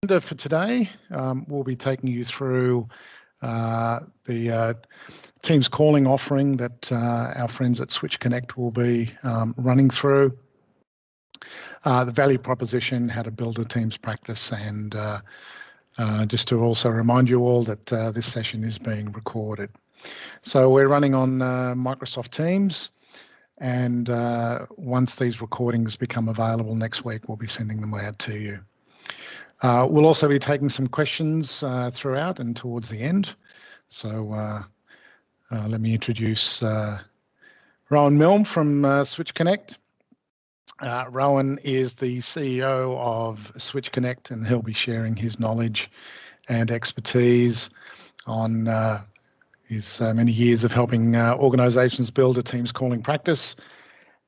For today, we'll be taking you through the Teams calling offering that our friends at Switch Connect will be running through, the value proposition, how to build a Teams practice, and just to also remind you all that this session is being recorded. So we're running on Microsoft Teams, and once these recordings become available next week, we'll be sending them out to you. We'll also be taking some questions throughout and towards the end. So let me introduce Rowan Milne from Switch Connect. Rowan is the CEO of Switch Connect, and he'll be sharing his knowledge and expertise on his many years of helping organizations build a Teams calling practice.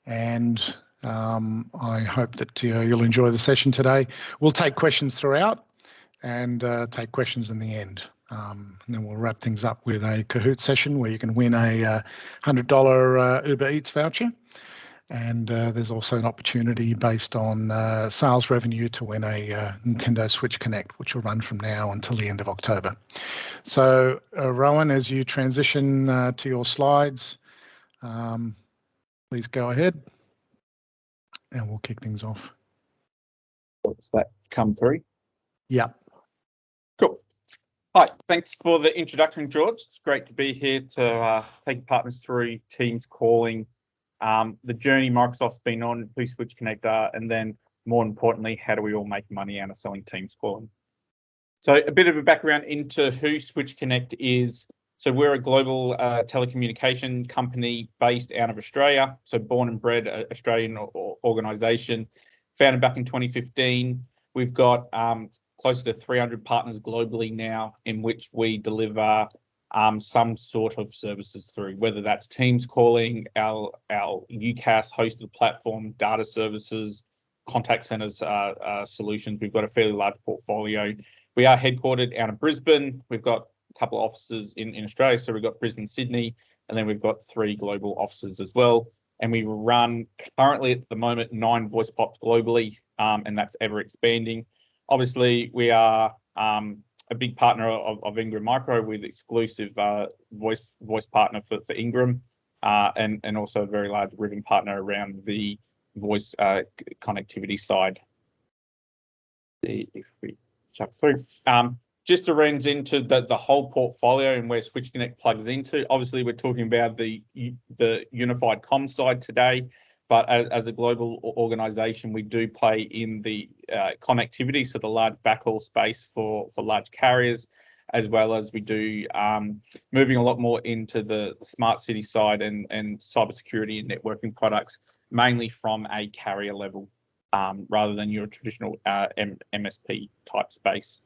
And I hope that you'll enjoy the session today. We'll take questions throughout and take questions in the end. And then we'll wrap things up with a Kahoot session where you can win a $100 Uber Eats voucher. And there's also an opportunity based on sales revenue to win a Nintendo Switch Connect, which will run from now until the end of October. So Rowan, as you transition to your slides, please go ahead. And we'll kick things off. Does that come through? Yeah. Cool. Hi, thanks for the introduction, George. It's great to be here to take partners through Teams calling, the journey Microsoft's been on, who Switch Connect are, and then more importantly, how do we all make money out of selling Teams calling? So a bit of a background into who Switch Connect is. So we're a global telecommunication company based out of Australia. So born and bred Australian organisation, founded back in 2015. We've got close to 300 partners globally now, in which we deliver some sort of services through, whether that's Teams calling, our UCaaS hosted platform, data services, contact centers solutions. We've got a fairly large portfolio. We are headquartered out of Brisbane. We've got couple of offices in Australia. So we've got Brisbane, Sydney, and then we've got 3 global offices as well. And we run currently at the moment 9 voice pops globally, and that's ever expanding. Obviously, we are a big partner of Ingram Micro with exclusive voice partner for Ingram, and also a very large ribbon partner around the voice connectivity side. If we jump through. Just to runs into the whole portfolio and where Switch Connect plugs into. Obviously, we're talking about the unified comms side today, but as a global organisation, we do play in the connectivity, so the large backhaul space for large carriers, as well as we do moving a lot more into the smart city side and cybersecurity and networking products, mainly from a carrier level, rather than your traditional MSP type space.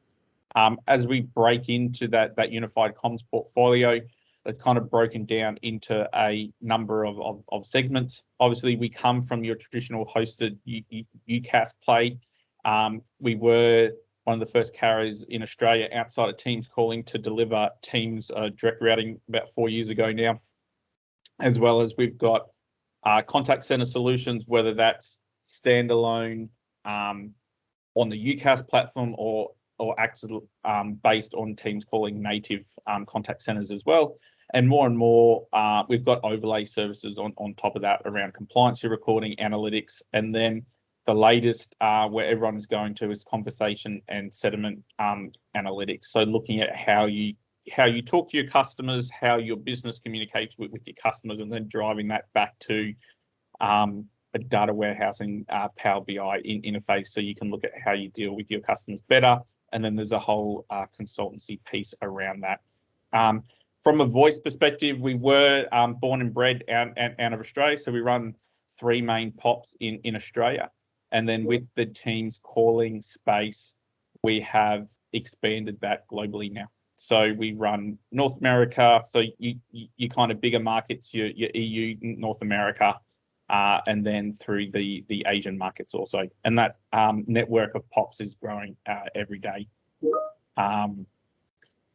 As we break into that unified comms portfolio, it's kind of broken down into a number of segments. Obviously, we come from your traditional hosted UCaaS play. We were one of the first carriers in Australia outside of Teams calling to deliver Teams direct routing about 4 years ago now, as well as we've got contact center solutions, whether that's standalone on the UCaaS platform or actually based on Teams calling native contact centers as well. And more, we've got overlay services on top of that around compliance recording, analytics, and then the latest where everyone is going to is conversation and sentiment analytics. So looking at how you talk to your customers, how your business communicates with your customers, and then driving that back to a data warehousing Power BI interface, so you can look at how you deal with your customers better. And then there's a whole consultancy piece around that. From a voice perspective, we were born and bred out of Australia. So we run 3 main POPs in Australia. And then with the Teams calling space, we have expanded that globally now. So we run North America. So you kind of bigger markets, your EU, North America, and then through the Asian markets also. And that network of POPs is growing every day.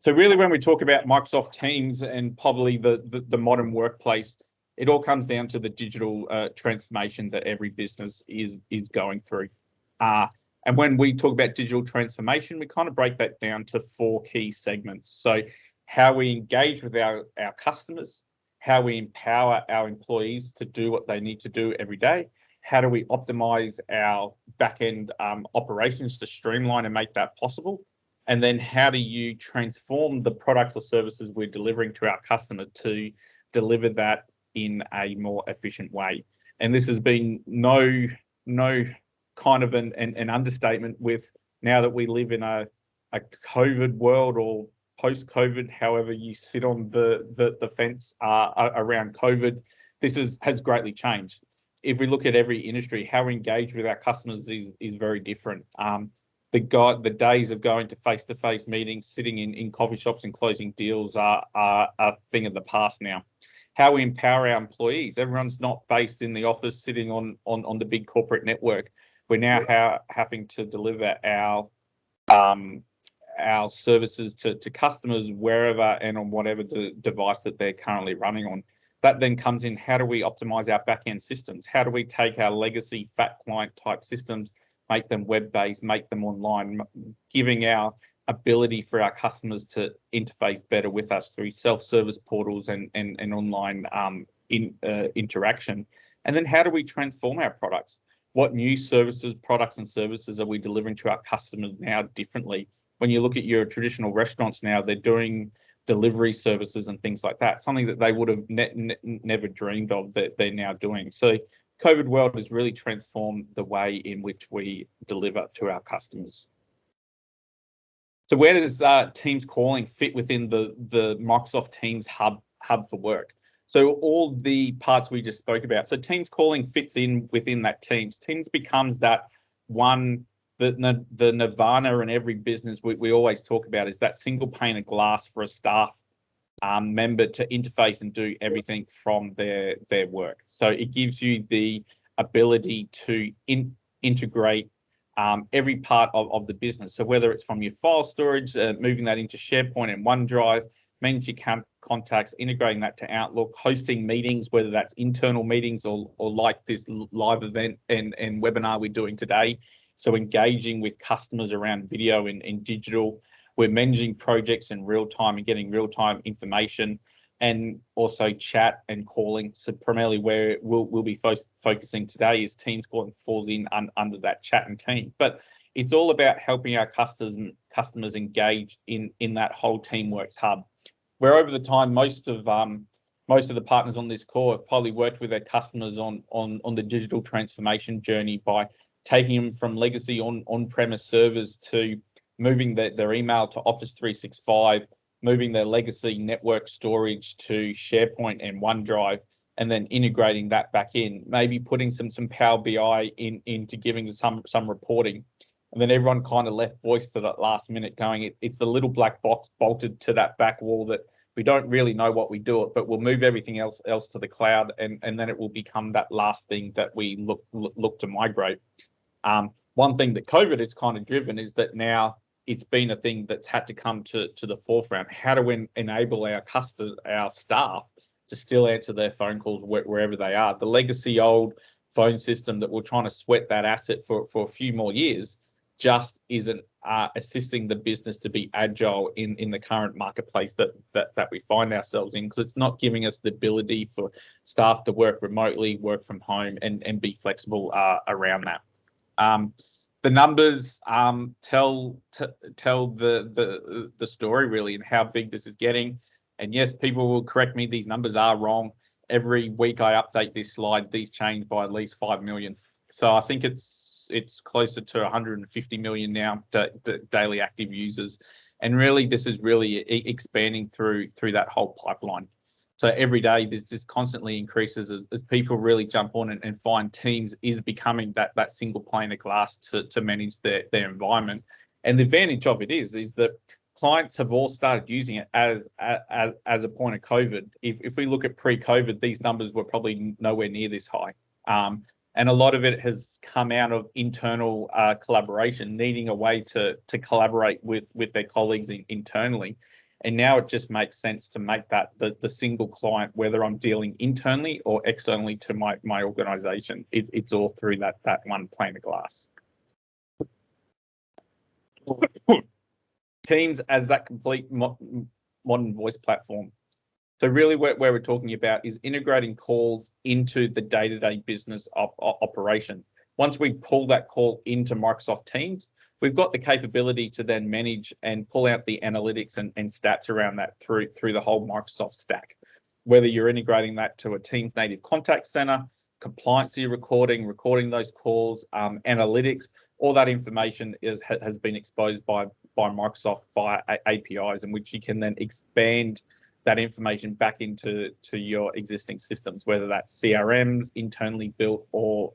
So really, when we talk about Microsoft Teams and probably the modern workplace, it all comes down to the digital transformation that every business is going through. And when we talk about digital transformation, we kind of break that down to 4 key segments. So how we engage with our customers, how we empower our employees to do what they need to do every day, how do we optimize our back-end operations to streamline and make that possible, and then how do you transform the products or services we're delivering to our customer to deliver that in a more efficient way. And this has been no kind of an understatement with now that we live in a COVID world or post-COVID, however you sit on the fence around COVID, this has greatly changed. If we look at every industry, how we engage with our customers is very different. The days of going to face-to-face meetings, sitting in coffee shops and closing deals are a thing of the past now. How we empower our employees. Everyone's not based in the office sitting on the big corporate network. We're now having to deliver our services to customers wherever and on whatever device that they're currently running on. That then comes in, how do we optimize our back-end systems? How do we take our legacy fat client type systems, make them web-based, make them online, giving our ability for our customers to interface better with us through self-service portals and online interaction? And then how do we transform our products? What new services, products and services are we delivering to our customers now differently? When you look at your traditional restaurants now, they're doing delivery services and things like that, something that they would have never dreamed of that they're now doing. So COVID world has really transformed the way in which we deliver to our customers. So where does Teams calling fit within the Microsoft Teams hub for work? So all the parts we just spoke about. So Teams calling fits in within that Teams. Teams becomes that one, the nirvana in every business we always talk about is that single pane of glass for a staff member to interface and do everything from their work. So it gives you the ability to integrate every part of the business. So whether it's from your file storage, moving that into SharePoint and OneDrive, managing your contacts, integrating that to Outlook, hosting meetings, whether that's internal meetings or like this live event and webinar we're doing today. So engaging with customers around video and digital. We're managing projects in real time and getting real-time information, and also chat and calling. So primarily where we'll be focusing today is Teams calling falls in under that chat and team. But it's all about helping our customers engage in that whole Teamworks hub, where over the time most of the partners on this call have probably worked with their customers on the digital transformation journey by taking them from legacy on-premise servers to moving their email to Office 365, moving their legacy network storage to SharePoint and OneDrive, and then integrating that back in, maybe putting some Power BI into giving some reporting. And then everyone kind of left voice to that last minute going, it's the little black box bolted to that back wall that we don't really know what we do it, but we'll move everything else to the cloud, and then it will become that last thing that we look to migrate. One thing that COVID has kind of driven is that now it's been a thing that's had to come to the forefront. How do we enable our staff to still answer their phone calls wherever they are? The legacy old phone system that we're trying to sweat that asset for a few more years just isn't assisting the business to be agile in the current marketplace that we find ourselves in, because it's not giving us the ability for staff to work remotely, work from home, and be flexible around that. The numbers tell the story really, and how big this is getting. And yes, people will correct me, these numbers are wrong. Every week I update this slide, these change by at least 5 million. So I think it's closer to 150 million now daily active users. And really, this is really expanding through that whole pipeline. So every day, this just constantly increases as people really jump on and find Teams is becoming that single pane of glass to manage their environment. And the advantage of it is that clients have all started using it as a point of COVID. If we look at pre-COVID, these numbers were probably nowhere near this high. And a lot of it has come out of internal collaboration, needing a way to collaborate with their colleagues internally. And now it just makes sense to make that the single client, whether I'm dealing internally or externally to my organization. It's all through that one pane of glass. Teams as that complete modern voice platform. So really where we're talking about is integrating calls into the day-to-day business operation. Once we pull that call into Microsoft Teams, we've got the capability to then manage and pull out the analytics and stats around that through the whole Microsoft stack. Whether you're integrating that to a Teams native contact center, compliancy recording those calls, analytics, all that information has been exposed by Microsoft via APIs, in which you can then expand that information back into your existing systems, whether that's CRMs, internally built or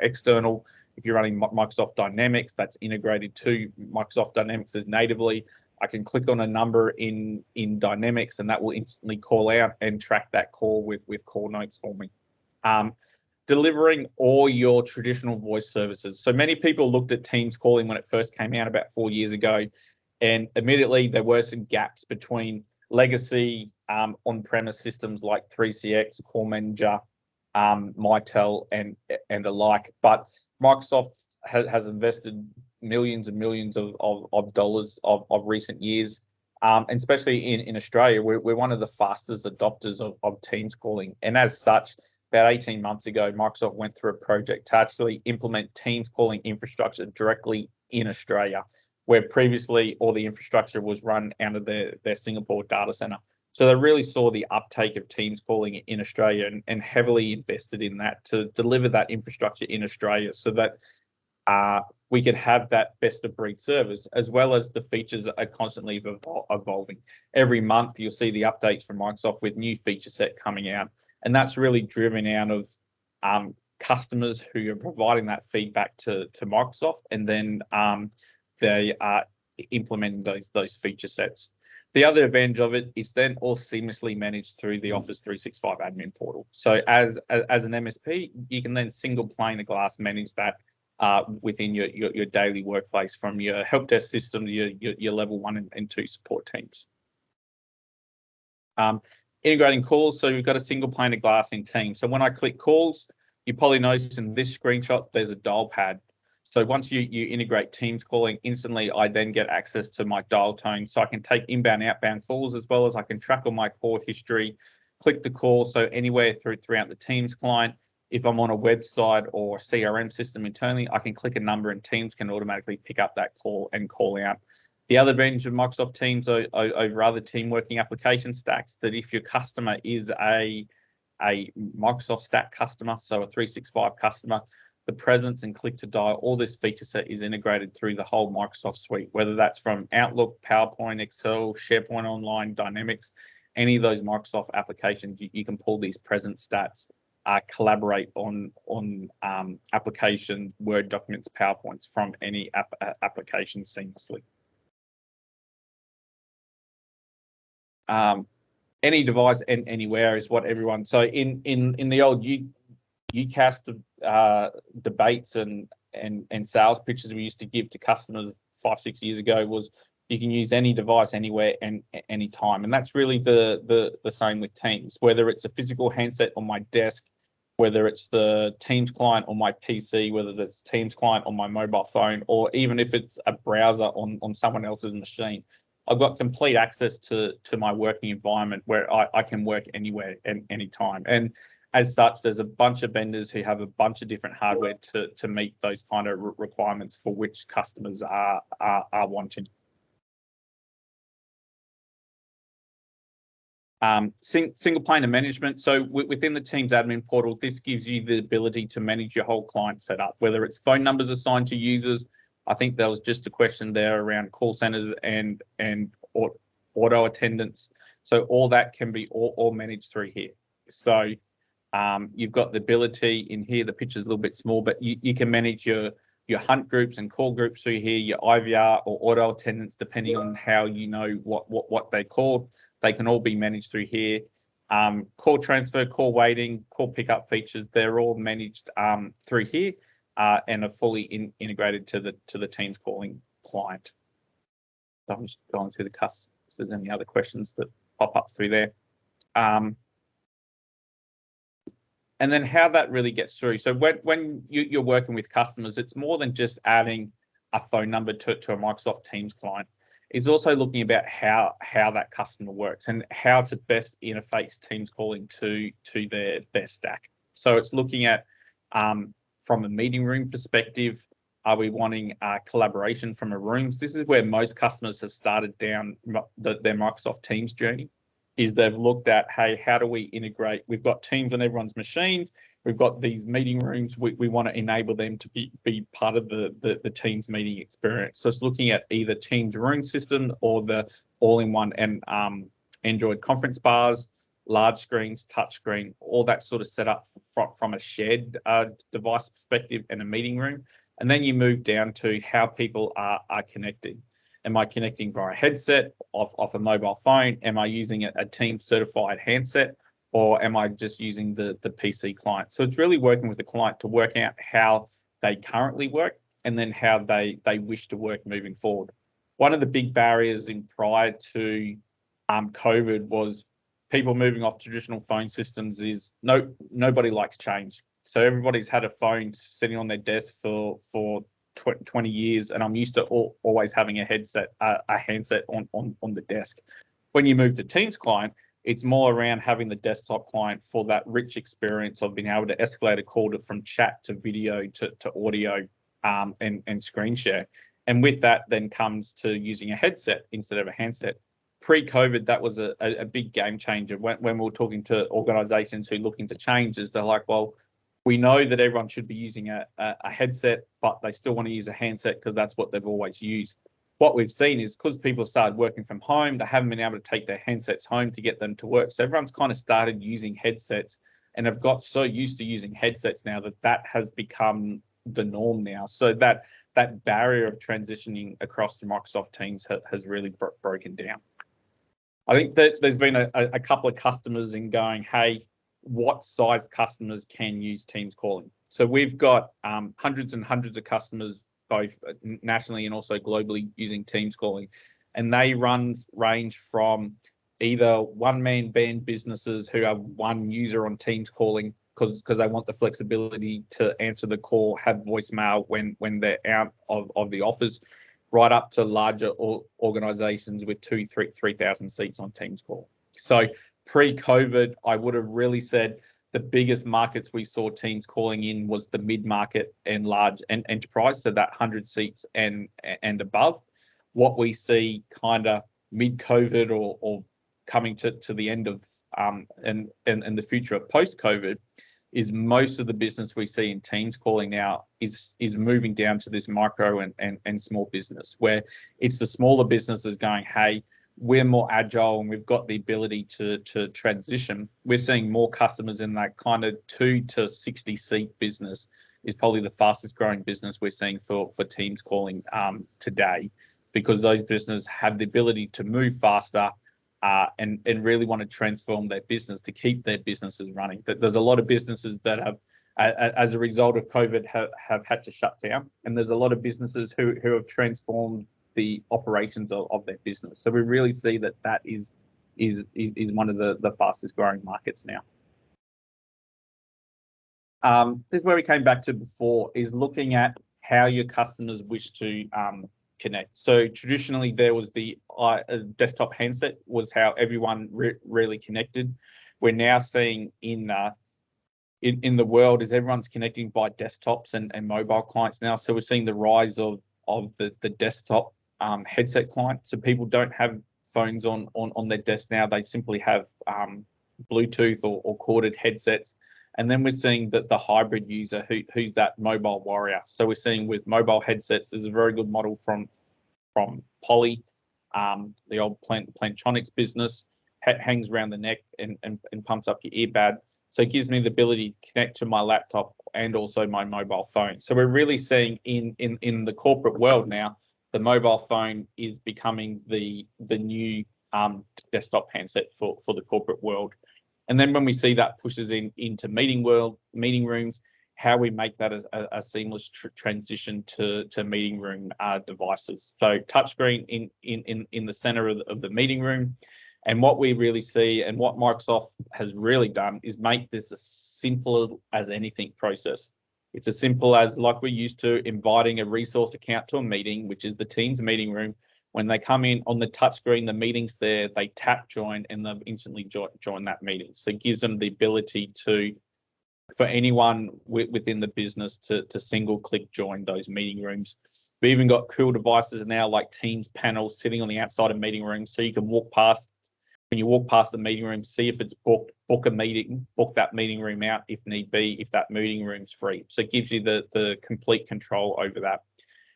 external. If you're running Microsoft Dynamics, that's integrated to Microsoft Dynamics as natively. I can click on a number in Dynamics and that will instantly call out and track that call with call notes for me. Delivering all your traditional voice services. So many people looked at Teams calling when it first came out about 4 years ago, and immediately there were some gaps between legacy on-premise systems like 3CX, Call Manager, Mitel, and the like. But Microsoft has invested millions and millions of dollars of recent years, and especially in Australia, we're one of the fastest adopters of Teams calling. And as such, about 18 months ago, Microsoft went through a project to actually implement Teams calling infrastructure directly in Australia, where previously all the infrastructure was run out of their Singapore data center. So they really saw the uptake of Teams calling in Australia and heavily invested in that to deliver that infrastructure in Australia so that we could have that best of breed service, as well as the features are constantly evolving. Every month, you'll see the updates from Microsoft with new feature set coming out. And that's really driven out of customers who are providing that feedback to Microsoft, and then they are implementing those feature sets. The other advantage of it is then all seamlessly managed through the Office 365 admin portal. So as an MSP, you can then single pane of glass manage that within your daily workplace, from your help desk systems, your level 1 and 2 support teams. Integrating calls, so we've got a single pane of glass in Teams. So when I click calls, you probably notice in this screenshot, there's a dial pad. So once you integrate Teams calling, instantly I then get access to my dial tone. So I can take inbound, outbound calls, as well as I can track all my call history, click the call. So anywhere throughout the Teams client, if I'm on a website or CRM system internally, I can click a number and Teams can automatically pick up that call and call out. The other advantage of Microsoft Teams over other team working application stacks, that if your customer is a Microsoft stack customer, so a 365 customer, the presence and click to dial, all this feature set is integrated through the whole Microsoft suite, whether that's from Outlook, PowerPoint, Excel, SharePoint Online, Dynamics, any of those Microsoft applications, you can pull these presence stats, collaborate on application, Word documents, PowerPoints from any application seamlessly. Any device and anywhere is what everyone. So in the old UCAS debates and sales pitches we used to give to customers 5-6 years ago was you can use any device anywhere and any time, and that's really the same with Teams. Whether it's a physical handset on my desk, whether it's the Teams client on my PC, whether it's Teams client on my mobile phone, or even if it's a browser on someone else's machine, I've got complete access to my working environment where I can work anywhere and anytime. And as such, there's a bunch of vendors who have a bunch of different hardware to meet those kind of requirements for which customers are wanting. Single pane of management. So within the Teams admin portal, this gives you the ability to manage your whole client setup, whether it's phone numbers assigned to users. I think there was just a question there around call centers and auto attendants. So all that can be all managed through here. So you've got the ability in here, the picture's a little bit small, but you can manage your hunt groups and call groups through here, your IVR or auto attendants, depending on how you know what they call. They can all be managed through here. Call transfer, call waiting, call pickup features, they're all managed through here and are fully integrated to the Teams calling client. So I'm just going through the customers. If there's any other questions that pop up through there. And then how that really gets through. So when you're working with customers, it's more than just adding a phone number to a Microsoft Teams client. It's also looking about how that customer works and how to best interface Teams calling to their stack. So it's looking at from a meeting room perspective, are we wanting collaboration from a rooms? This is where most customers have started down their Microsoft Teams journey, is they've looked at, hey, how do we integrate? We've got Teams on everyone's machine. We've got these meeting rooms. We want to enable them to be part of the Teams meeting experience. So it's looking at either Teams room system or the all-in-one and Android conference bars, large screens, touch screen, all that sort of setup from a shared device perspective and a meeting room. And then you move down to how people are connected. Am I connecting via a headset, off a mobile phone? Am I using a Teams certified handset? Or am I just using the PC client? So it's really working with the client to work out how they currently work and then how they wish to work moving forward. One of the big barriers in prior to COVID was people moving off traditional phone systems is nobody likes change. So everybody's had a phone sitting on their desk for 20 years, and I'm used to always having a handset on the desk. When you move to Teams client, it's more around having the desktop client for that rich experience of being able to escalate a call from chat to video to audio and screen share. And with that then comes to using a headset instead of a handset. Pre-COVID, that was a big game changer. When we were talking to organizations who are looking to change, is they're like, well, we know that everyone should be using a headset, but they still want to use a handset because that's what they've always used. What we've seen is because people have started working from home, they haven't been able to take their handsets home to get them to work. So everyone's kind of started using headsets and have got so used to using headsets now that has become the norm now. So that barrier of transitioning across to Microsoft Teams has really broken down. I think that there's been a couple of customers in going, hey, what size customers can use Teams calling? So we've got hundreds and hundreds of customers, both nationally and also globally, using Teams calling. And they range from either one-man band businesses who have one user on Teams calling because they want the flexibility to answer the call, have voicemail when they're out of the office, right up to larger organizations with 3,000 seats on Teams call. So pre-COVID, I would have really said the biggest markets we saw Teams calling in was the mid-market and large and enterprise, so that 100 seats and above. What we see kind of mid-COVID or coming to the end of and the future of post-COVID is most of the business we see in Teams calling now is moving down to this micro and small business, where it's the smaller businesses going, hey, we're more agile and we've got the ability to transition. We're seeing more customers in that kind of 2 to 60 seat business is probably the fastest growing business we're seeing for Teams calling today, because those businesses have the ability to move faster and really want to transform their business to keep their businesses running. There's a lot of businesses that have, as a result of COVID, have had to shut down, and there's a lot of businesses who have transformed the operations of their business. So we really see that is one of the fastest growing markets now. This is where we came back to before, is looking at how your customers wish to connect. So traditionally there was the desktop handset was how everyone really connected. We're now seeing in the world is everyone's connecting by desktops and mobile clients now. So we're seeing the rise of the desktop headset client. So people don't have phones on their desk now. They simply have Bluetooth or corded headsets. And then we're seeing that the hybrid user who's that mobile warrior. So we're seeing with mobile headsets, there's a very good model from Poly, the old Plantronics business, hangs around the neck and pumps up your earbud. So it gives me the ability to connect to my laptop and also my mobile phone. So we're really seeing in the corporate world now, the mobile phone is becoming the new desktop handset for the corporate world. And then when we see that pushes into meeting rooms, how we make that as a seamless transition to meeting room devices. So touchscreen in the center of the meeting room. And what we really see and what Microsoft has really done is make this as simple as anything process. It's as simple as, like we're used to, inviting a resource account to a meeting, which is the Teams meeting room. When they come in on the touchscreen, the meeting's there, they tap join and they'll instantly join that meeting. So it gives them the ability to, for anyone within the business to single click join those meeting rooms. We even got cool devices now like Teams panels sitting on the outside of meeting rooms, so you can walk past, when you walk past the meeting room, see if it's booked, book a meeting, book that meeting room out if need be, if that meeting room's free. So it gives you the complete control over that.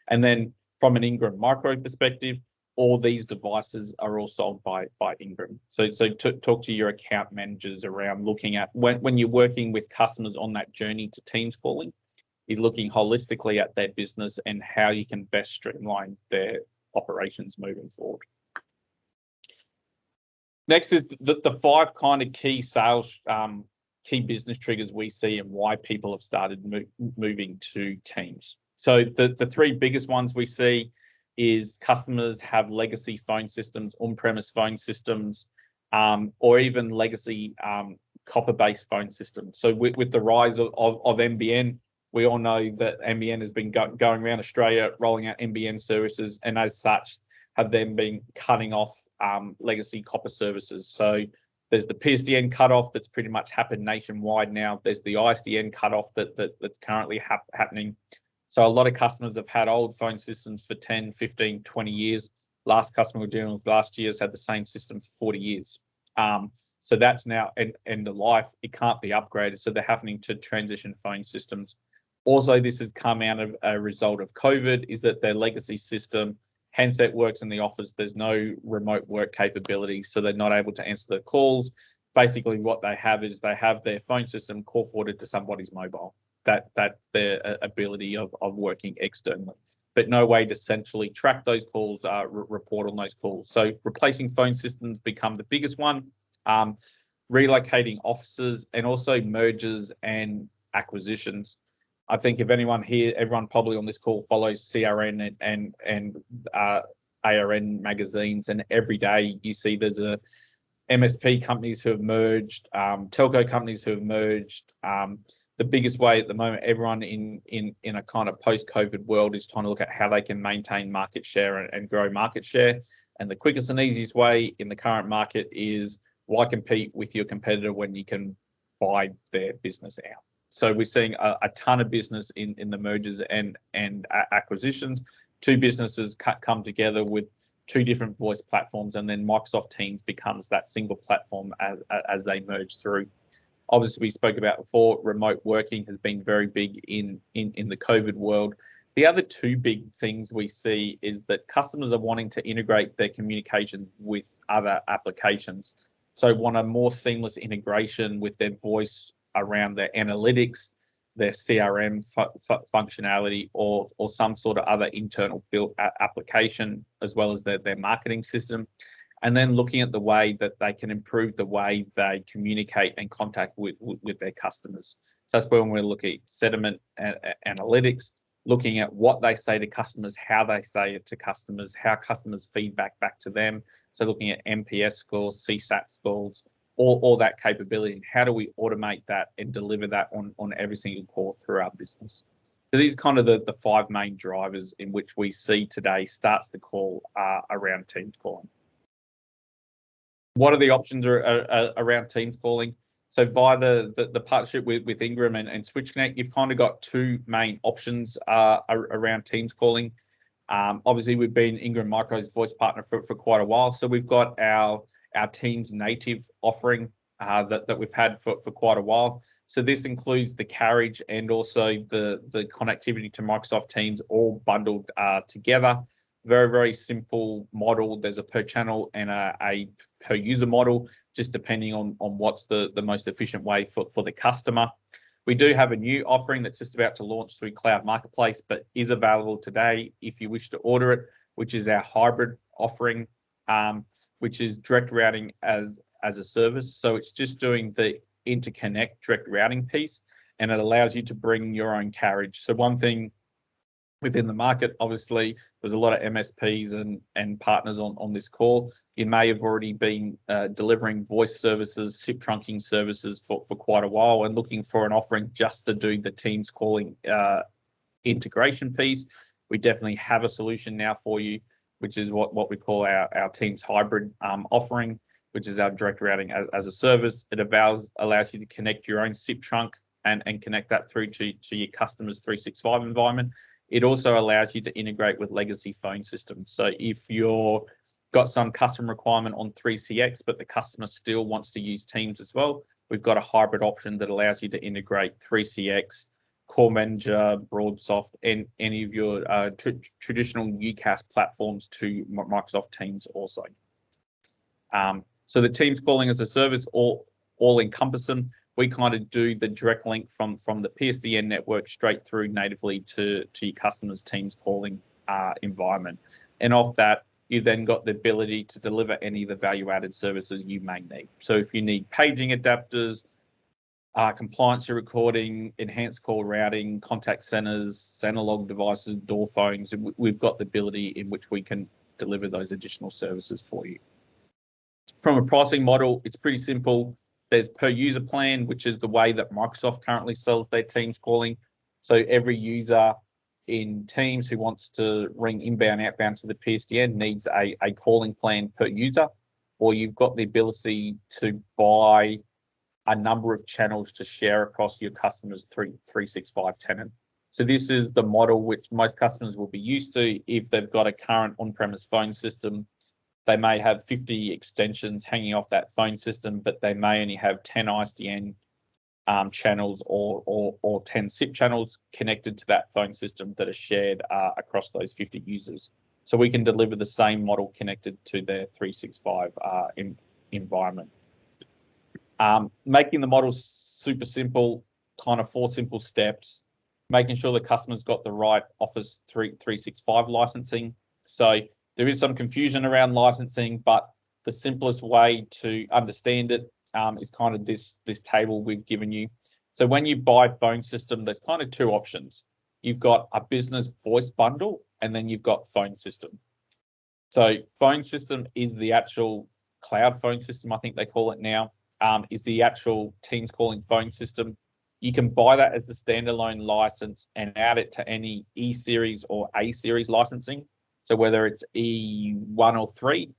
And then from an Ingram Micro perspective, all these devices are all sold by Ingram. So talk to your account managers around looking at when you're working with customers on that journey to Teams calling, is looking holistically at their business and how you can best streamline their operations moving forward. Next is the 5 kind of key sales, key business triggers we see and why people have started moving to Teams. So the 3 biggest ones we see is customers have legacy phone systems, on-premise phone systems, or even legacy copper-based phone systems. So with the rise of NBN, we all know that NBN has been going around Australia, rolling out NBN services, and as such, have then been cutting off legacy copper services. So there's the PSTN cutoff that's pretty much happened nationwide now. There's the ISDN cutoff that's currently happening. So a lot of customers have had old phone systems for 10, 15, 20 years. Last customer we're dealing with last year has had the same system for 40 years. So that's now end of life. It can't be upgraded. So they're having to transition phone systems. Also, this has come out of a result of COVID, is that their legacy system, handset works in the office, there's no remote work capability, so they're not able to answer the calls. Basically, what they have is they have their phone system call forwarded to somebody's mobile. That's their ability of working externally, but no way to centrally track those calls, report on those calls. So replacing phone systems become the biggest one. Relocating offices and also mergers and acquisitions. I think if anyone here, everyone probably on this call follows CRN and ARN magazines, and every day you see there's a MSP companies who have merged, telco companies who have merged. The biggest way at the moment, everyone in a kind of post-COVID world is trying to look at how they can maintain market share and grow market share. And the quickest and easiest way in the current market is, why compete with your competitor when you can buy their business out? So we're seeing a ton of business in the mergers and acquisitions. 2 businesses come together with 2 different voice platforms, and then Microsoft Teams becomes that single platform as they merge through. Obviously, we spoke about before, remote working has been very big in the COVID world. The other 2 big things we see is that customers are wanting to integrate their communication with other applications. So want a more seamless integration with their voice around their analytics, their CRM functionality, or some sort of other internal built application, as well as their marketing system. And then looking at the way that they can improve the way they communicate and contact with their customers. So that's when we look at sentiment analytics, looking at what they say to customers, how they say it to customers, how customers feedback back to them. So looking at NPS scores, CSAT scores, all that capability, and how do we automate that and deliver that on every single call through our business. So these are kind of the 5 main drivers in which we see today starts the call around Teams calling. What are the options around Teams calling? So via the partnership with Ingram and Switch Connect, you've kind of got 2 main options around Teams calling. Obviously, we've been Ingram Micro's voice partner for quite a while. So we've got our Teams native offering that we've had for quite a while. So this includes the carriage and also the connectivity to Microsoft Teams all bundled together. Very, very simple model. There's a per channel and a per user model, just depending on what's the most efficient way for the customer. We do have a new offering that's just about to launch through Cloud Marketplace, but is available today if you wish to order it, which is our hybrid offering, which is direct routing as a service. So it's just doing the interconnect direct routing piece, and it allows you to bring your own carriage. So one thing within the market. Obviously, there's a lot of MSPs and partners on this call. You may have already been delivering voice services, SIP trunking services for quite a while and looking for an offering just to do the Teams calling integration piece. We definitely have a solution now for you, which is what we call our Teams hybrid offering, which is our direct routing as a service. It allows you to connect your own SIP trunk and connect that through to your customer's 365 environment. It also allows you to integrate with legacy phone systems. So if you're got some custom requirement on 3CX, but the customer still wants to use Teams as well, we've got a hybrid option that allows you to integrate 3CX, Call Manager, BroadSoft, and any of your traditional UCaaS platforms to Microsoft Teams also. So the Teams calling as a service, all encompassing. We kind of do the direct link from the PSTN network straight through natively to your customer's Teams calling environment. And off that, you then got the ability to deliver any of the value-added services you may need. So if you need paging adapters, compliance recording, enhanced call routing, contact centers, center log devices, door phones, we've got the ability in which we can deliver those additional services for you. From a pricing model, it's pretty simple. There's per user plan, which is the way that Microsoft currently sells their Teams calling. So every user in Teams who wants to ring inbound, outbound to the PSTN needs a calling plan per user, or you've got the ability to buy a number of channels to share across your customers' 365 tenant. So this is the model which most customers will be used to if they've got a current on-premise phone system. They may have 50 extensions hanging off that phone system, but they may only have 10 ISDN channels or 10 SIP channels connected to that phone system that are shared across those 50 users. So we can deliver the same model connected to their 365 environment. Making the model super simple, kind of 4 simple steps, making sure the customer's got the right Office 365 licensing. So there is some confusion around licensing, but the simplest way to understand it is kind of this table we've given you. So when you buy a phone system, there's kind of 2 options. You've got a business voice bundle, and then you've got phone system. So phone system is the actual cloud phone system, I think they call it now, is the actual Teams calling phone system. You can buy that as a standalone license and add it to any E-Series or A-Series licensing. So whether it's E1 or 3,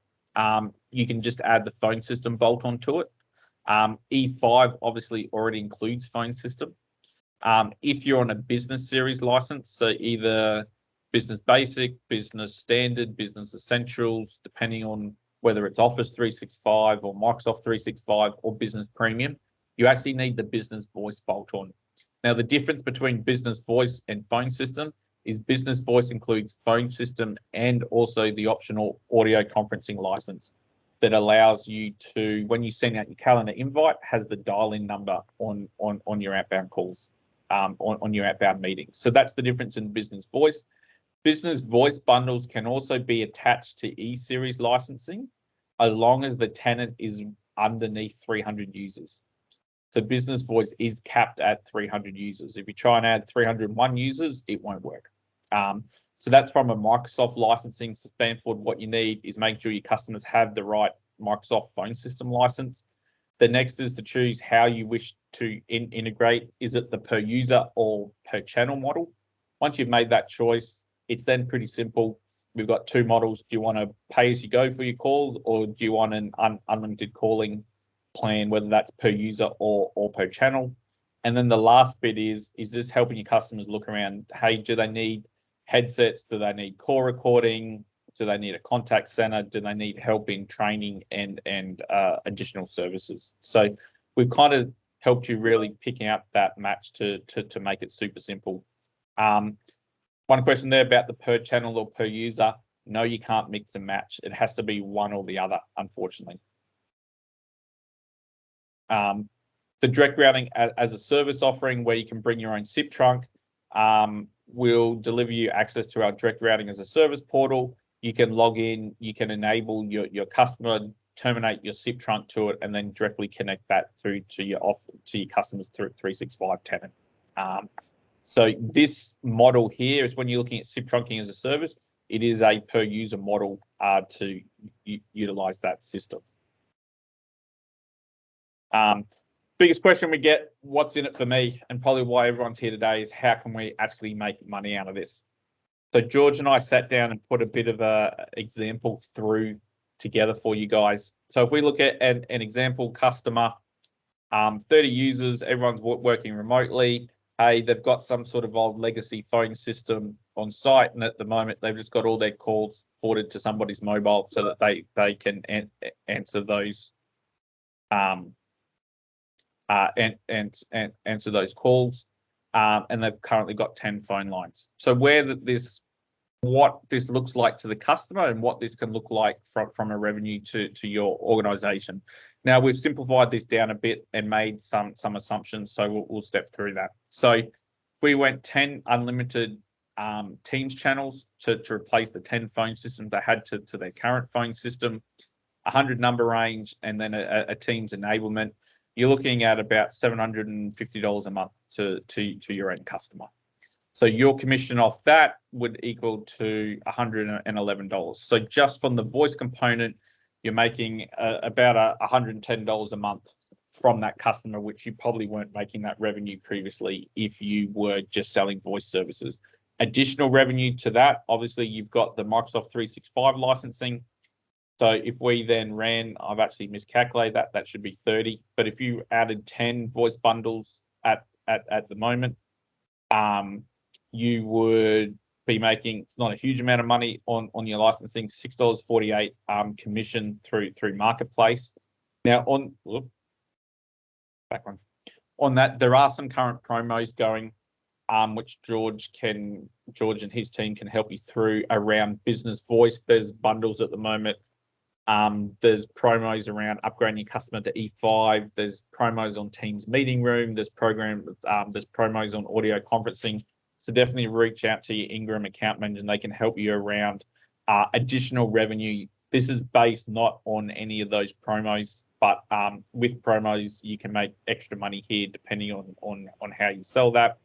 you can just add the phone system bolt onto it. E5 obviously already includes phone system. If you're on a business series license, so either business basic, business standard, business essentials, depending on whether it's Office 365 or Microsoft 365 or business premium, you actually need the business voice bolt on. Now, the difference between business voice and phone system is business voice includes phone system and also the optional audio conferencing license that allows you to, when you send out your calendar invite, has the dial-in number on your outbound calls, on your outbound meetings. So that's the difference in business voice. Business voice bundles can also be attached to E-Series licensing as long as the tenant is underneath 300 users. So business voice is capped at 300 users. If you try and add 301 users, it won't work. So that's from a Microsoft licensing standpoint. What you need is make sure your customers have the right Microsoft phone system license. The next is to choose how you wish to integrate. Is it the per user or per channel model? Once you've made that choice, it's then pretty simple. We've got 2 models. Do you want to pay as you go for your calls, or do you want an unlimited calling plan, whether that's per user or per channel? And then the last bit is this helping your customers look around, hey, do they need headsets? Do they need call recording? Do they need a contact center? Do they need help in training and additional services? So we've kind of helped you really picking out that match to make it super simple. One question there about the per channel or per user. No, you can't mix and match. It has to be one or the other, unfortunately. The direct routing as a service offering where you can bring your own SIP trunk will deliver you access to our direct routing as a service portal. You can log in, you can enable your customer, terminate your SIP trunk to it, and then directly connect that through to your customers through 365 tenant. So this model here is when you're looking at SIP trunking as a service, it is a per user model to utilize that system. Biggest question we get, what's in it for me? And probably why everyone's here today is how can we actually make money out of this? So George and I sat down and put a bit of a example through together for you guys. So if we look at an example customer, 30 users, everyone's working remotely. Hey, they've got some sort of old legacy phone system on site, and at the moment they've just got all their calls forwarded to somebody's mobile so that they can answer those answer those calls, and they've currently got 10 phone lines. So what this looks like to the customer and what this can look like from a revenue to your organization. Now we've simplified this down a bit and made some assumptions, so we'll step through that. So if we went 10 unlimited Teams channels to replace the 10 phone systems they had to their current phone system, 100 number range, and then a Teams enablement, you're looking at about $750 a month to your end customer. So your commission off that would equal to $111. So just from the voice component, you're making about $110 a month from that customer, which you probably weren't making that revenue previously if you were just selling voice services. Additional revenue to that, obviously you've got the Microsoft 365 licensing. So if we then ran, I've actually miscalculated that should be 30. But if you added 10 voice bundles at the moment, you would be making, it's not a huge amount of money on your licensing, $6.48 commission through Marketplace. Now on that, there are some current promos going, which George and his team can help you through around business voice. There's bundles at the moment. There's promos around upgrading your customer to E5. There's promos on Teams meeting room. There's promos on audio conferencing. So definitely reach out to your Ingram account manager and they can help you around additional revenue. This is based not on any of those promos, but with promos, you can make extra money here depending on how you sell that.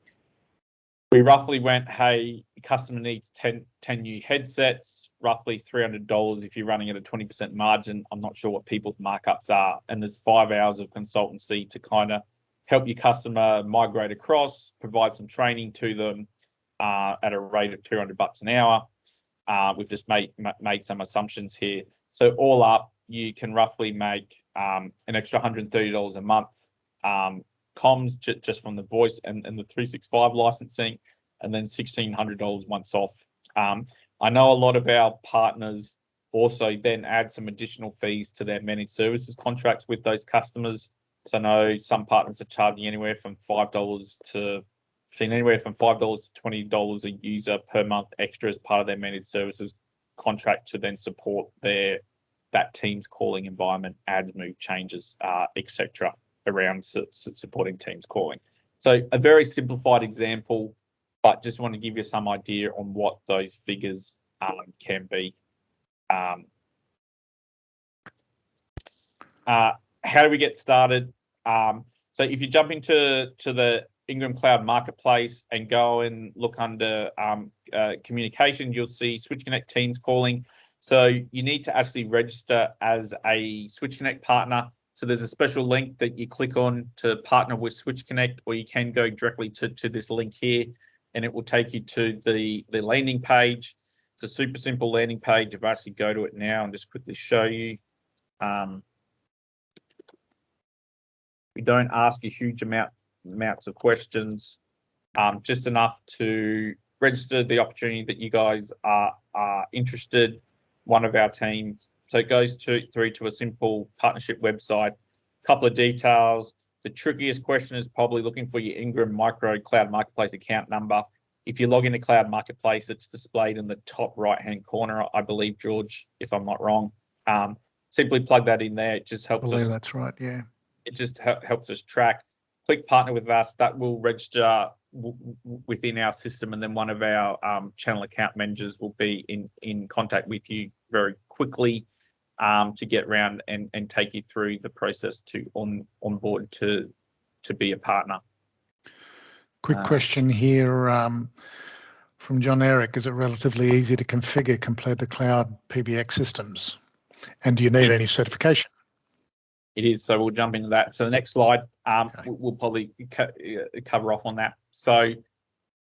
We roughly went, hey, customer needs 10 new headsets, roughly $300 if you're running at a 20% margin. I'm not sure what people's markups are. And there's 5 hours of consultancy to kind of help your customer migrate across, provide some training to them at a rate of $200 an hour. We've just made some assumptions here. So all up, you can roughly make an extra $130 a month comms just from the voice and the 365 licensing, and then $1,600 once off. I know a lot of our partners also then add some additional fees to their managed services contracts with those customers. So I know some partners are charging anywhere from $5 to $20 a user per month extra as part of their managed services contract to then support that Teams calling environment, ads, move changes, etc. around supporting Teams calling. So a very simplified example, but just want to give you some idea on what those figures can be. How do we get started? So if you jump into the Ingram Cloud Marketplace and go and look under communications, you'll see Switch Connect Teams calling. So you need to actually register as a Switch Connect partner. So there's a special link that you click on to partner with Switch Connect, or you can go directly to this link here, and it will take you to the landing page. It's a super simple landing page. If I actually go to it now and just quickly show you. We don't ask a huge amounts of questions, just enough to register the opportunity that you guys are interested. One of our teams. So it goes through to a simple partnership website, couple of details. The trickiest question is probably looking for your Ingram Micro Cloud Marketplace account number. If you log into Cloud Marketplace, it's displayed in the top right-hand corner, I believe, George, if I'm not wrong. Simply plug that in there. It just helps us. I believe that's right, yeah. It just helps us track. Click partner with us. That will register within our system, and then one of our channel account managers will be in contact with you very quickly to get around and take you through the process to onboard to be a partner. Quick question here from John Eric. Is it relatively easy to configure compared to cloud PBX systems? And do you need any certification? It is, so we'll jump into that. So the next slide, we'll probably cover off on that. So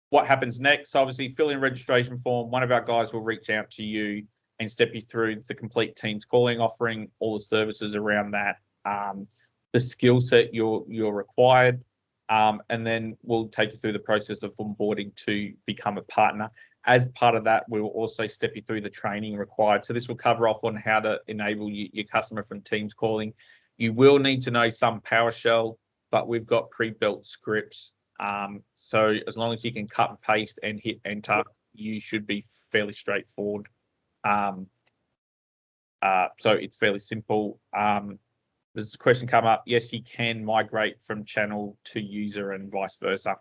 what happens next? Obviously, fill in registration form. One of our guys will reach out to you and step you through the complete Teams calling offering, all the services around that, the skill set you're required, and then we'll take you through the process of onboarding to become a partner. As part of that, we will also step you through the training required. So this will cover off on how to enable your customer from Teams calling. You will need to know some PowerShell, but we've got pre-built scripts. So as long as you can cut and paste and hit enter, you should be fairly straightforward. So it's fairly simple. There's a question come up. Yes, you can migrate from channel to user and vice versa.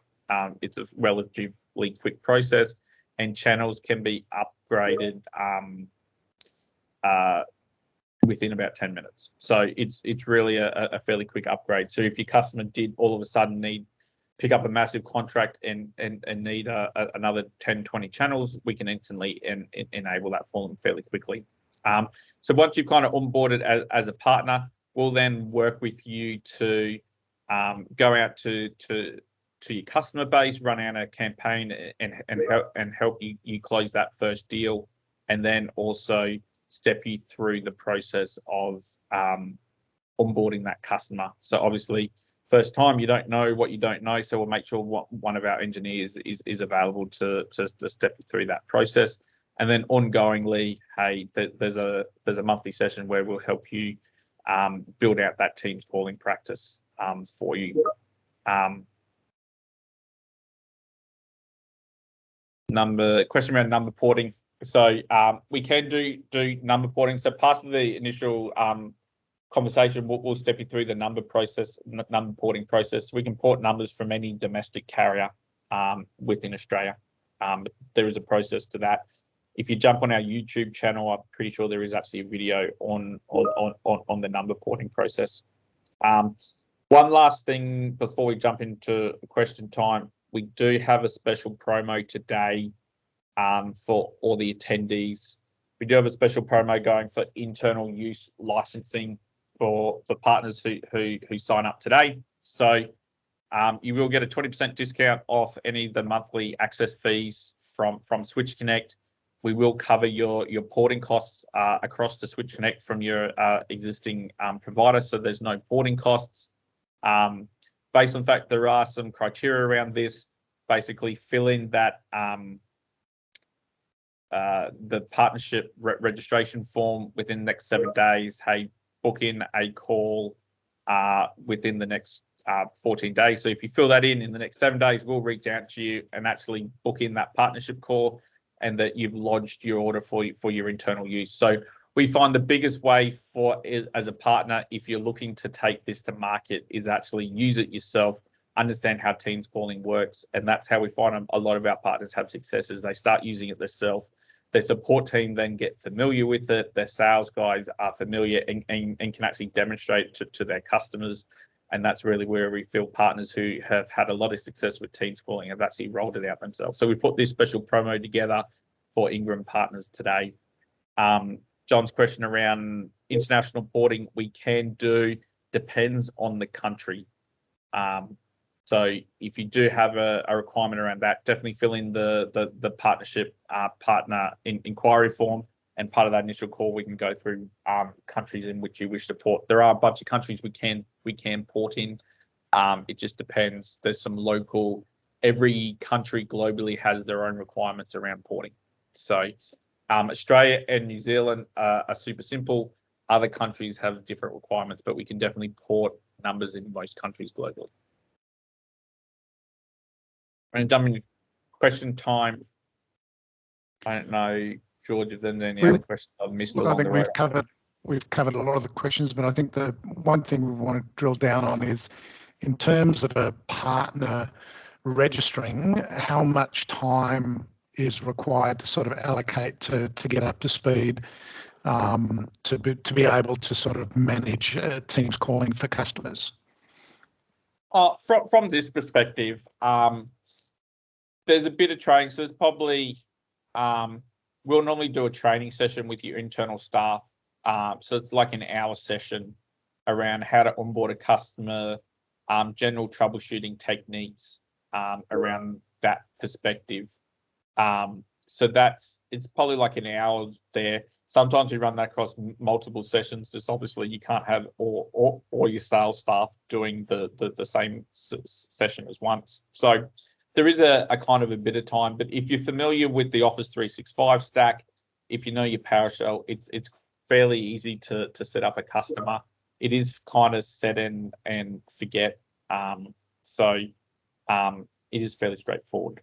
It's a relatively quick process, and channels can be upgraded within about 10 minutes. So it's really a fairly quick upgrade. So if your customer did all of a sudden pick up a massive contract and need another 10, 20 channels, we can instantly enable that for them fairly quickly. So once you've kind of onboarded as a partner, we'll then work with you to go out to your customer base, run out a campaign and help you close that first deal, and then also step you through the process of onboarding that customer. So obviously, first time you don't know what you don't know, so we'll make sure one of our engineers is available to step you through that process. And then ongoingly, hey, there's a monthly session where we'll help you build out that Teams calling practice for you. Question around number porting. So we can do number porting. So part of the initial conversation, we'll step you through the number porting process. We can port numbers from any domestic carrier within Australia. There is a process to that. If you jump on our YouTube channel, I'm pretty sure there is actually a video on the number porting process. One last thing before we jump into question time, we do have a special promo today for all the attendees. We do have a special promo going for internal use licensing for partners who sign up today. So you will get a 20% discount off any of the monthly access fees from Switch Connect. We will cover your porting costs across to Switch Connect from your existing provider, so there's no porting costs. Based on fact, there are some criteria around this. Basically, fill in that the partnership registration form within the next 7 days. Hey, book in a call within the next 14 days. So if you fill that in the next 7 days, we'll reach out to you and actually book in that partnership call, and that you've lodged your order for your internal use. So we find the biggest way as a partner, if you're looking to take this to market, is actually use it yourself, understand how Teams calling works, and that's how we find a lot of our partners have success. Is they start using it themselves. Their support team then get familiar with it. Their sales guys are familiar and can actually demonstrate to their customers. And that's really where we feel partners who have had a lot of success with Teams calling have actually rolled it out themselves. So we put this special promo together for Ingram partners today. John's question around international porting, we can do, depends on the country. So if you do have a requirement around that, definitely fill in the partnership partner inquiry form. And part of that initial call, we can go through countries in which you wish to port. There are a bunch of countries we can port in. It just depends. There's some local. Every country globally has their own requirements around porting. So Australia and New Zealand are super simple. Other countries have different requirements, but we can definitely port numbers in most countries globally. And jump into question time. I don't know, George, if there's any other questions I've missed along the way. We've covered a lot of the questions, but I think the one thing we want to drill down on is, in terms of a partner registering, how much time is required to sort of allocate to get up to speed, to be able to sort of manage Teams calling for customers? From this perspective, there's a bit of training. So there's probably, we'll normally do a training session with your internal staff. So it's like an hour session around how to onboard a customer, general troubleshooting techniques around that perspective. So it's probably like an hour there. Sometimes we run that across multiple sessions. Just obviously you can't have all your sales staff doing the same session as once. So there is a kind of a bit of time. But if you're familiar with the Office 365 stack, if you know your PowerShell, it's fairly easy to set up a customer. It is kind of set and forget. So it is fairly straightforward.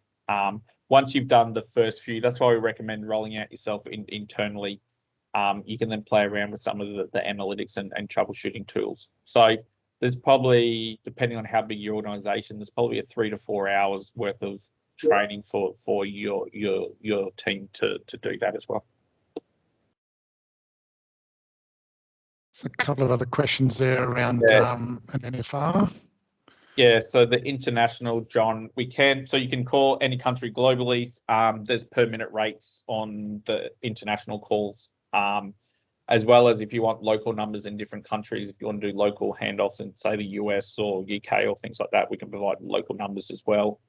Once you've done the first few, that's why we recommend rolling out yourself internally. You can then play around with some of the analytics and troubleshooting tools. So there's probably, depending on how big your organization, there's probably a 3 to 4 hours worth of training for your team to do that as well. So a couple of other questions there around an NFR. Yeah, so the international, John, so you can call any country globally. There's per minute rates on the international calls, as well as if you want local numbers in different countries, if you want to do local handoffs in, say, the US or UK or things like that, we can provide local numbers as well.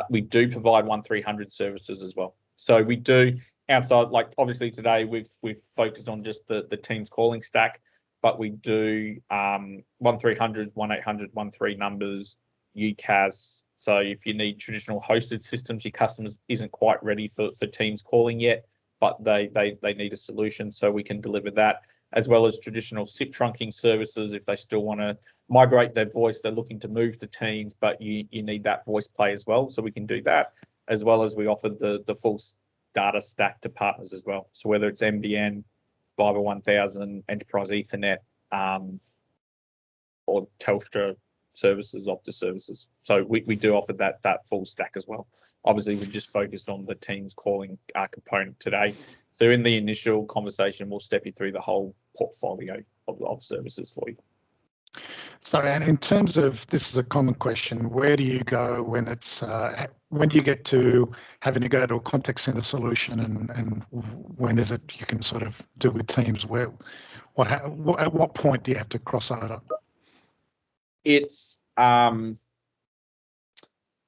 We do provide 1300 services as well. So we do outside, like obviously today we've focused on just the Teams calling stack, but we do 1300, 1800, 13 numbers, UCAS. So if you need traditional hosted systems, your customers isn't quite ready for Teams calling yet, but they need a solution, so we can deliver that, as well as traditional SIP trunking services if they still want to migrate their voice, they're looking to move to Teams, but you need that voice play as well, so we can do that, as well as we offer the full data stack to partners as well. So whether it's NBN, Fiber 1000, Enterprise Ethernet, or Telstra services, Optus services. So we do offer that full stack as well. Obviously, we just focused on the Teams calling component today. So in the initial conversation, we'll step you through the whole portfolio of services for you. Sorry, and in terms of, this is a common question, where do you go when it's, when do you get to having to go to a contact center solution, and when is it you can sort of do with Teams? At what point do you have to cross over? It's an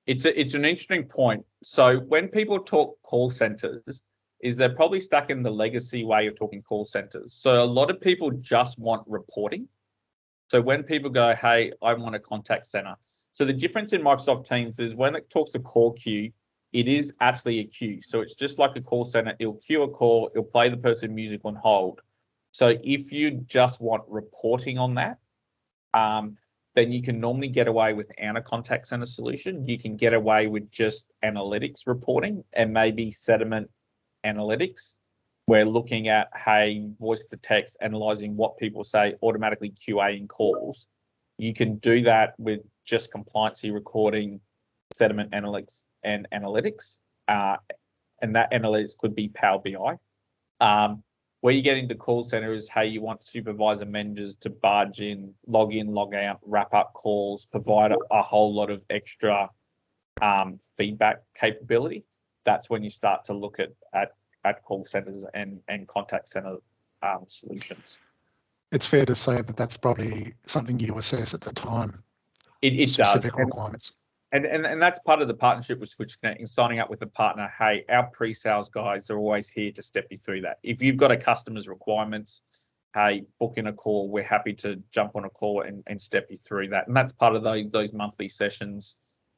interesting point. So when people talk call centers, they're probably stuck in the legacy way of talking call centers. So a lot of people just want reporting. So when people go, hey, I want a contact center. So the difference in Microsoft Teams is when it talks to call queue, it is actually a queue. So it's just like a call center. It'll queue a call, it'll play the person music on hold. So if you just want reporting on that, then you can normally get away without a contact center solution. You can get away with just analytics reporting and maybe sentiment analytics. We're looking at, hey, voice to text, analyzing what people say, automatically QAing calls. You can do that with just compliancy recording, sentiment analytics, and analytics. And that analytics could be Power BI. Where you get into call center is, hey, you want supervisor managers to barge in, log out, wrap up calls, provide a whole lot of extra feedback capability. That's when you start to look at call centers and contact center solutions. It's fair to say that that's probably something you assess at the time. It specific does. Requirements. And that's part of the partnership with Switch Connect, signing up with a partner. Hey, our pre-sales guys are always here to step you through that. If you've got a customer's requirements, hey, book in a call. We're happy to jump on a call and step you through that. And that's part of those monthly sessions,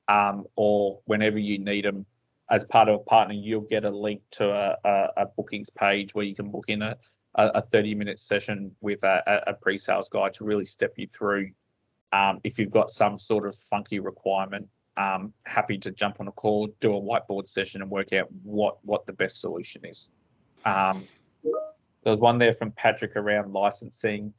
or whenever you need them. As part of a partner, you'll get a link to a bookings page where you can book in a 30-minute session with a pre-sales guy to really step you through. If you've got some sort of funky requirement, happy to jump on a call, do a whiteboard session and work out what the best solution is. There's one there from Patrick around licensing.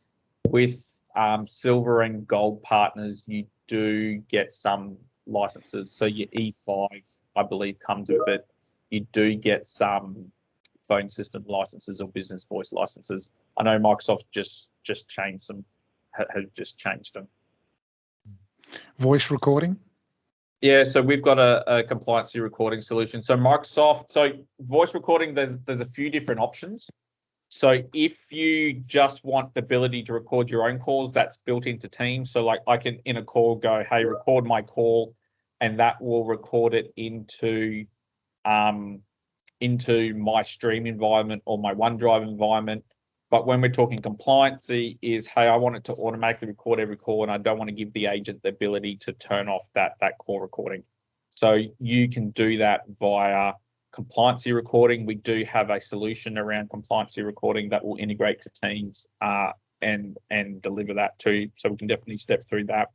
With silver and gold partners, you do get some licenses. So your E5, I believe, comes with it. You do get some phone system licenses or business voice licenses. I know Microsoft just changed them, has just changed them. Voice recording? Yeah, so we've got a compliancy recording solution. So Microsoft, so voice recording, there's a few different options. So if you just want the ability to record your own calls, that's built into Teams. So like I can in a call go, hey, record my call, and that will record it into my Stream environment or my OneDrive environment. But when we're talking compliancy is, hey, I want it to automatically record every call and I don't want to give the agent the ability to turn off that call recording. So you can do that via compliancy recording. We do have a solution around compliancy recording that will integrate to Teams and deliver that too. So we can definitely step through that.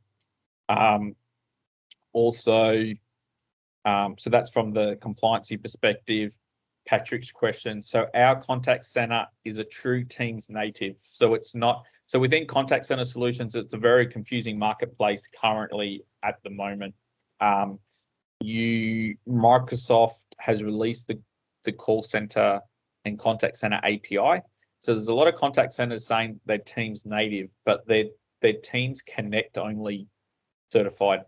So that's from the compliancy perspective. Patrick's question. So our contact center is a true Teams native. So it's not, so within contact center solutions, it's a very confusing marketplace currently at the moment. Microsoft has released the call center and contact center API. So there's a lot of contact centers saying they're Teams native, but they're Teams Connect only certified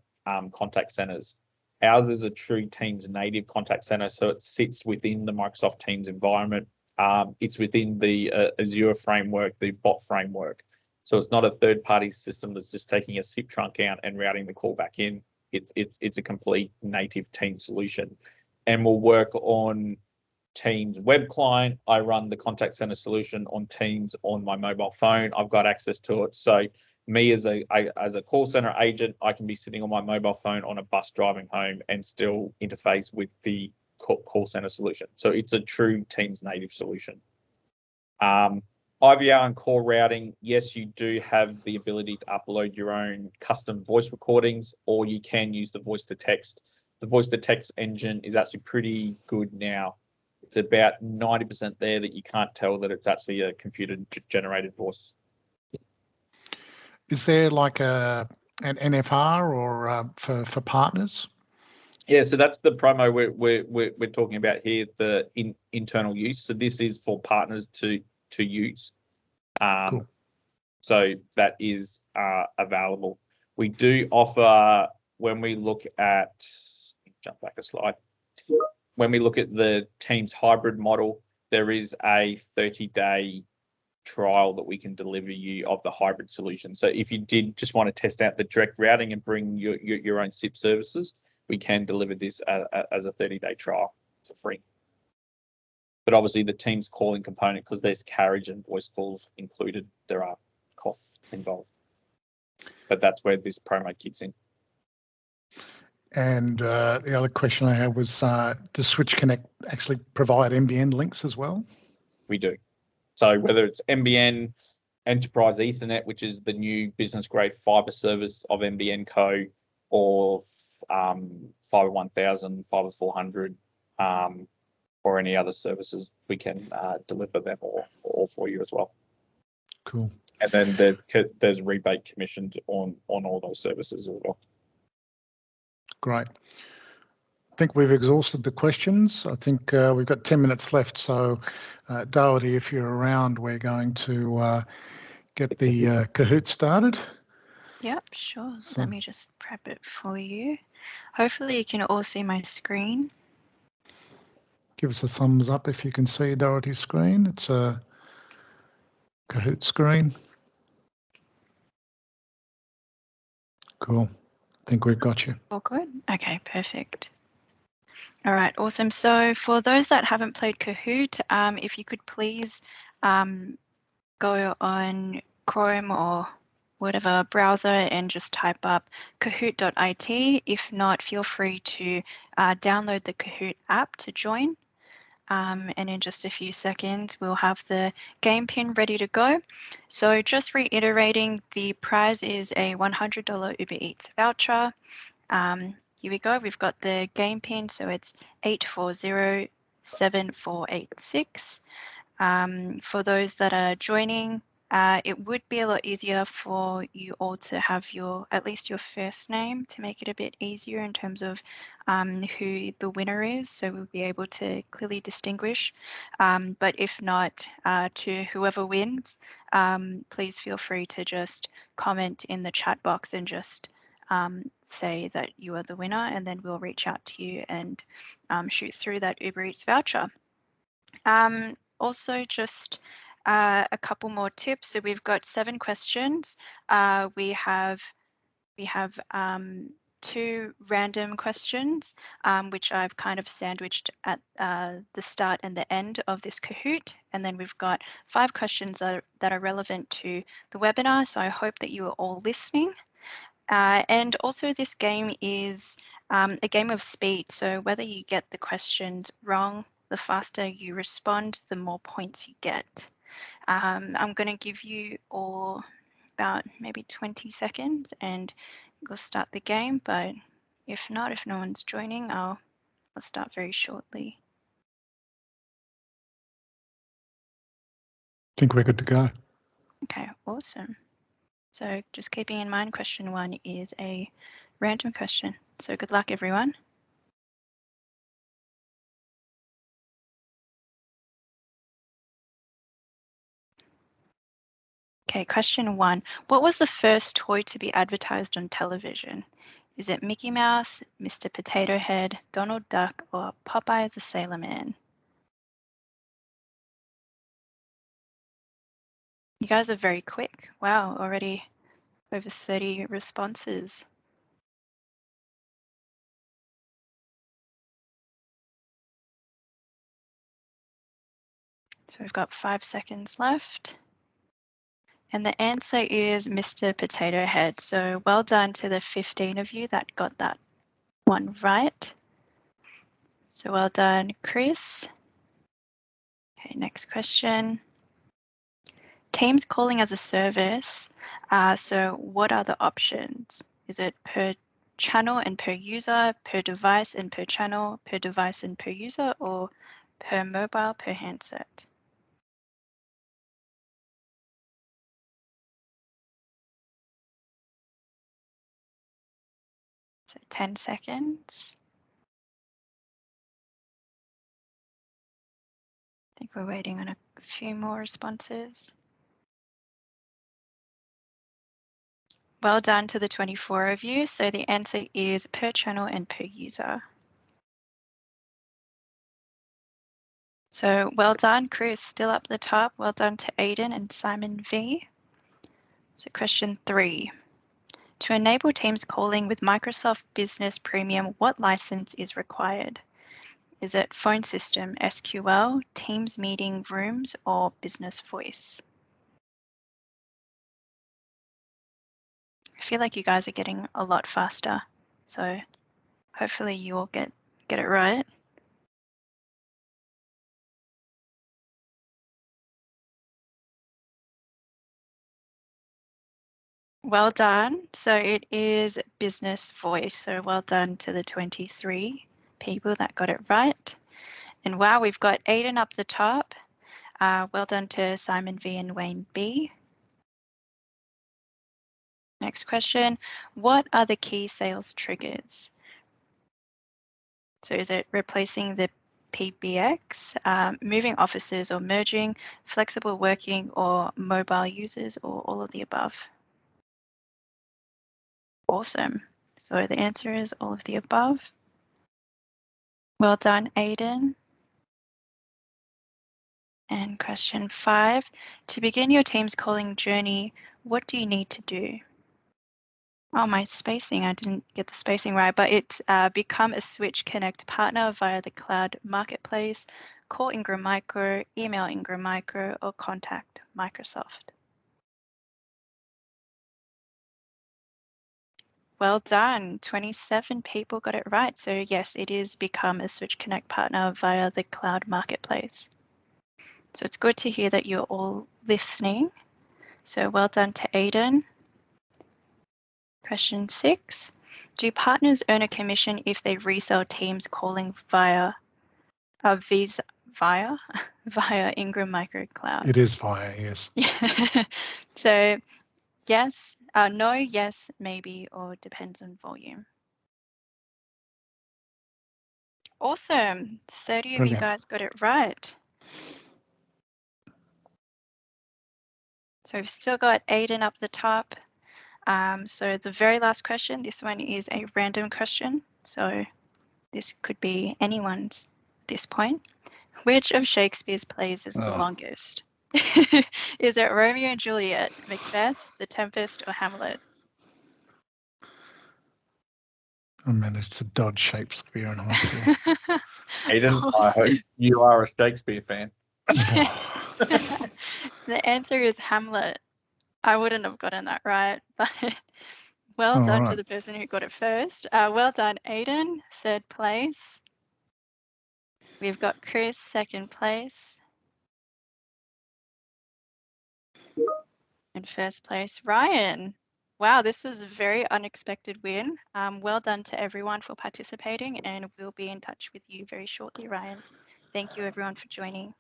contact centers. Ours is a true Teams native contact center, so it sits within the Microsoft Teams environment. It's within the Azure framework, the bot framework. So it's not a third-party system that's just taking a SIP trunk out and routing the call back in. It's a complete native Teams solution, and we'll work on Teams web client. I run the contact center solution on Teams on my mobile phone. I've got access to it, so me as a call center agent, I can be sitting on my mobile phone on a bus driving home and still interface with the call center solution. So it's a true Teams native solution. IVR and call routing, yes, you do have the ability to upload your own custom voice recordings, or you can use the voice to text. The voice to text engine is actually pretty good now. It's about 90% there that you can't tell that it's actually a computer generated voice. Is there like an NFR or for partners? Yeah, so that's the promo we're talking about here, the internal use. So this is for partners to use. Cool. So that is available. We do offer, when we look at, jump back a slide. When we look at the Teams hybrid model, there is a 30-day trial that we can deliver you of the hybrid solution. So if you did just want to test out the direct routing and bring your own SIP services, we can deliver this as a 30-day trial for free. But obviously the Teams calling component, because there's carriage and voice calls included, there are costs involved. But that's where this promo kicks in. And the other question I had was, does Switch Connect actually provide NBN links as well? We do. So whether it's NBN, Enterprise Ethernet, which is the new business grade fiber service of NBN Co, or Fiber 1000, Fiber 400, or any other services, we can deliver them all for you as well. Cool. And then there's rebate commissions on all those services as well. Great. I think we've exhausted the questions. I think we've got 10 minutes left. So, Doherty, if you're around, we're going to get the Kahoot started. Yep, sure. So, let me just prep it for you. Hopefully you can all see my screen. Give us a thumbs up if you can see Doherty's screen. It's a Kahoot screen. Cool. I think we've got you. All good? Okay, perfect. All right, awesome. So for those that haven't played Kahoot, if you could please go on Chrome or whatever browser and just type up kahoot.it. If not, feel free to download the Kahoot app to join. And in just a few seconds, we'll have the game pin ready to go. So just reiterating, the prize is a $100 Uber Eats voucher. Here we go. We've got the game pin, so it's 8407486. For those that are joining, it would be a lot easier for you all to have at least your first name to make it a bit easier in terms of who the winner is, so we'll be able to clearly distinguish. But if not, to whoever wins, please feel free to just comment in the chat box and just say that you are the winner, and then we'll reach out to you and shoot through that Uber Eats voucher. Also, just a couple more tips. So we've got 7 questions. We have 2 random questions, which I've kind of sandwiched at the start and the end of this Kahoot. And then we've got 5 questions that are relevant to the webinar. So I hope that you are all listening. And also this game is a game of speed. So whether you get the questions wrong, the faster you respond, the more points you get. I'm going to give you all about maybe 20 seconds and we'll start the game, but if not, if no one's joining, I'll start very shortly. I think we're good to go. Okay, awesome. So just keeping in mind, question 1 is a random question. So good luck, everyone. Okay, question 1. What was the first toy to be advertised on television? Is it Mickey Mouse, Mr. Potato Head, Donald Duck, or Popeye the Sailor Man? You guys are very quick. Wow, already over 30 responses. So we've got 5 seconds left. And the answer is Mr. Potato Head. So well done to the 15 of you that got that one right. So well done, Chris. Okay, next question. Teams calling as a service. So what are the options? Is it per channel and per user, per device and per channel, per device and per user, or per mobile, per handset? So 10 seconds. I think we're waiting on a few more responses. Well done to the 24 of you. So the answer is per channel and per user. So well done, Chris, still up the top. Well done to Aiden and Simon V. So question 3. To enable Teams calling with Microsoft Business Premium, what license is required? Is it phone system, SQL, Teams meeting rooms, or business voice? I feel like you guys are getting a lot faster, so hopefully you all get it right. Well done. So it is business voice. So well done to the 23 people that got it right. And wow, we've got Aiden up the top. Well done to Simon V and Wayne B. Next question. What are the key sales triggers? So is it replacing the PBX, moving offices or merging, flexible working, or mobile users, or all of the above? Awesome. So the answer is all of the above. Well done, Aiden. And question 5, to begin your Teams calling journey, what do you need to do? Oh, my spacing, I didn't get the spacing right, but it's become a Switch Connect partner via the cloud marketplace, call Ingram Micro, email Ingram Micro, or contact Microsoft. Well done, 27 people got it right. So yes, it is become a Switch Connect partner via the cloud marketplace. So it's good to hear that you're all listening. So well done to Aiden. Question 6, do partners earn a commission if they resell Teams calling via Ingram Micro Cloud? It is via, yes. So yes, no, yes, maybe, or depends on volume. Awesome, 30 of you guys got it right. So we've still got Aiden up the top. So the very last question, this one is a random question. So this could be anyone's at this point. Which of Shakespeare's plays is the longest? Is it Romeo and Juliet, Macbeth, The Tempest, or Hamlet? I managed to dodge Shakespeare in high school. Aidan, I hope you are a Shakespeare fan. The answer is Hamlet. I wouldn't have gotten that right, but well done to the person who got it first. Well done, Aidan, third place. We've got Chris, second place. And first place, Ryan. Wow, this was a very unexpected win. Well done to everyone for participating, and we'll be in touch with you very shortly, Ryan. Thank you everyone for joining.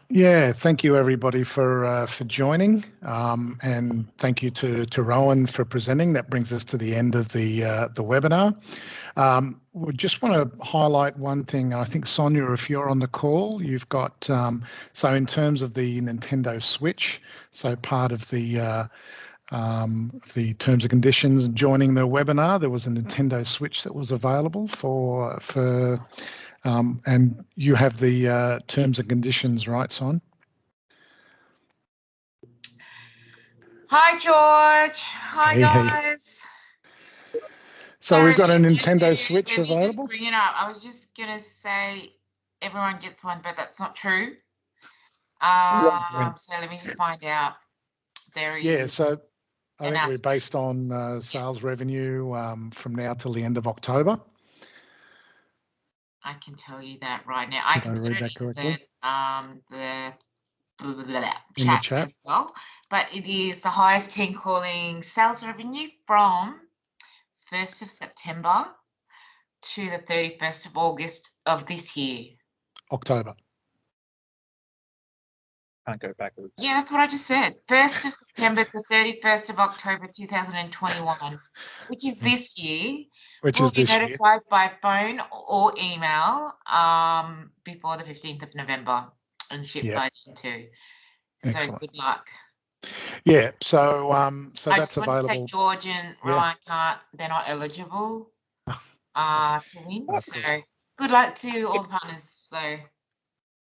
Yeah, thank you everybody for joining, and thank you to Rowan for presenting. That brings us to the end of the webinar. We just want to highlight one thing. I think Sonia, if you're on the call, you've got so in terms of the Nintendo Switch, so part of the terms and conditions joining the webinar, there was a Nintendo Switch that was available for and you have the terms and conditions, right, Son? Hi, George. Hi, guys. So we've got a Nintendo Switch available. Bring it up. I was just gonna say everyone gets one, but that's not true. So let me just find out. There is. Yeah. So I think we're based on sales revenue from now till the end of October. I can tell you that right now. I can read put that it correctly? in the chat as well. But it is the highest team calling sales revenue from 1st of September to the 31st of August of this year. October. Can't go backwards. Yeah, that's what I just said. 1st of September to 31st of October 2021, which is this year. Which will is this be notified by phone or email before the 15th of November and shipped by then too. So Excellent. good luck. Yeah. So so I that's just want to say available. George and Ryan they're not eligible to win. So good luck to all the partners though.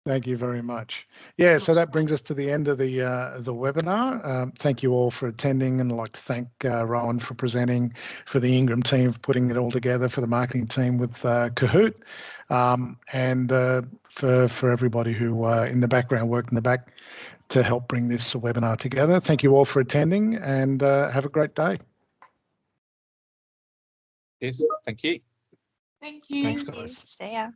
Thank you very much. Yeah, so that brings us to the end of the webinar. Thank you all for attending, and I'd like to thank Rowan for presenting, for the Ingram team for putting it all together, for the marketing team with Kahoot, and for everybody who in the background worked in the back to help bring this webinar together. Thank you all for attending, and have a great day. Yes, thank you. Thank you. Thanks, guys. See ya.